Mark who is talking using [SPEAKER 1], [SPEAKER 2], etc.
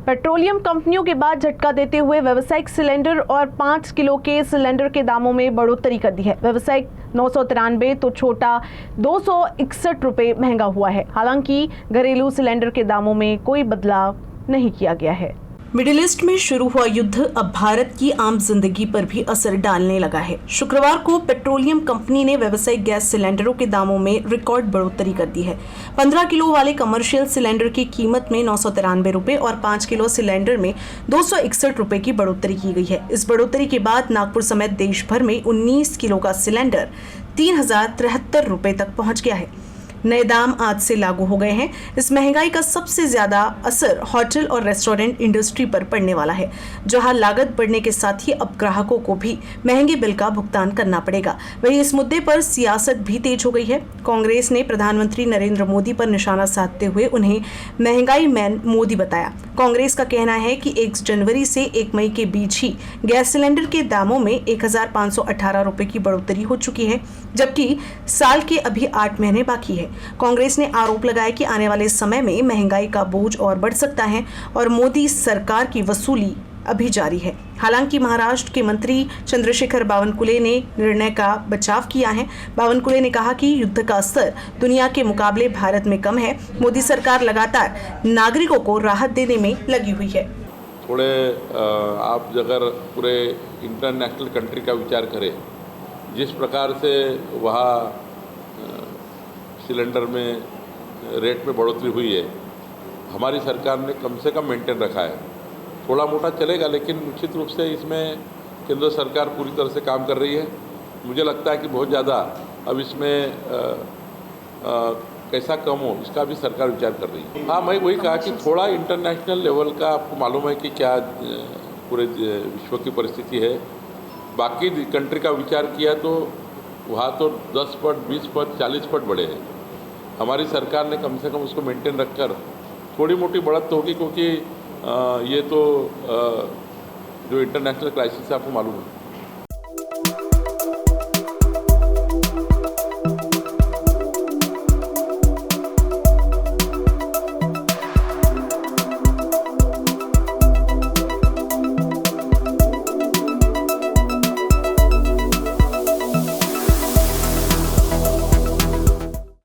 [SPEAKER 1] Petroleum कंपनियों के बाद झटका देते हुए व्यावसायिक सिलेंडर और 5 किलो के सिलेंडर के दामों में बढ़ोतरी कर दी है। व्यावसायिक 993 तो छोटा 261 रुपए महंगा हुआ है। हालांकि घरेलू सिलेंडर के दामों में कोई बदलाव नहीं किया गया है। मिडिल ईस्ट में शुरू हुआ युद्ध अब भारत की आम जिंदगी पर भी असर डालने लगा है। शुक्रवार को पेट्रोलियम कंपनी ने व्यावसायिक गैस सिलेंडरों के दामों में रिकॉर्ड बढ़ोतरी कर दी है। 15 किलो वाले कमर्शियल सिलेंडर की कीमत में 993 रुपए और 5 किलो सिलेंडर में 261 रुपए की बढ़ोतरी की गई है। इस बढ़ोतरी के बाद नागपुर समेत देश भर में 19 किलो का सिलेंडर 3073 रुपए तक पहुंच गया है। नए दाम आज से लागू हो गए हैं। इस महंगाई का सबसे ज्यादा असर होटल और रेस्टोरेंट इंडस्ट्री पर पड़ने वाला है, जहां लागत बढ़ने के साथ ही अब ग्राहकों को भी महंगे बिल का भुगतान करना पड़ेगा। वहीं इस मुद्दे पर सियासत भी तेज हो गई है। कांग्रेस ने प्रधानमंत्री नरेंद्र मोदी पर निशाना साधते हुए उन्हें महंगाई मैन मोदी बताया। कांग्रेस का कहना है कि 1 जनवरी से 1 मई के बीच ही गैस सिलेंडर के दामों में 1518 रुपए की बढ़ोतरी हो चुकी है, जबकि साल के अभी 8 महीने बाकी है। कांग्रेस ने आरोप लगाया कि आने वाले समय में महंगाई का बोझ और बढ़ सकता है और मोदी सरकार की वसूली अभी जारी है। हालांकि महाराष्ट्र के मंत्री चंद्रशेखर बावनकुले ने निर्णय का बचाव किया है। बावनकुले ने कहा कि युद्ध का स्तर दुनिया के मुकाबले भारत में कम है। मोदी सरकार लगातार नागरिकों को राहत देने में लगी हुई है।
[SPEAKER 2] थोड़े आप अगर पूरे इंटरनेशनल कंट्री का विचार करें, जिस प्रकार से वहाँ सिलेंडर में रेट में बढ़ोतरी हुई है, हमारी सरकार ने कम से कम मेंटेन रखा है। थोड़ा मोटा चलेगा, लेकिन निश्चित रूप से इसमें केंद्र सरकार पूरी तरह से काम कर रही है। मुझे लगता है कि बहुत ज़्यादा अब इसमें कैसा कम हो, इसका भी सरकार विचार कर रही है। हाँ, मैं वही कहा कि थोड़ा इंटरनेशनल लेवल का आपको मालूम है कि क्या पूरे विश्व की परिस्थिति है। बाकी कंट्री का विचार किया तो वहाँ तो 10 पट, 20 पट, 40 पट बढ़े हैं। हमारी सरकार ने कम से कम उसको मेंटेन रखकर थोड़ी मोटी बढ़त तो होगी, क्योंकि ये तो जो इंटरनेशनल क्राइसिस है आपको मालूम है।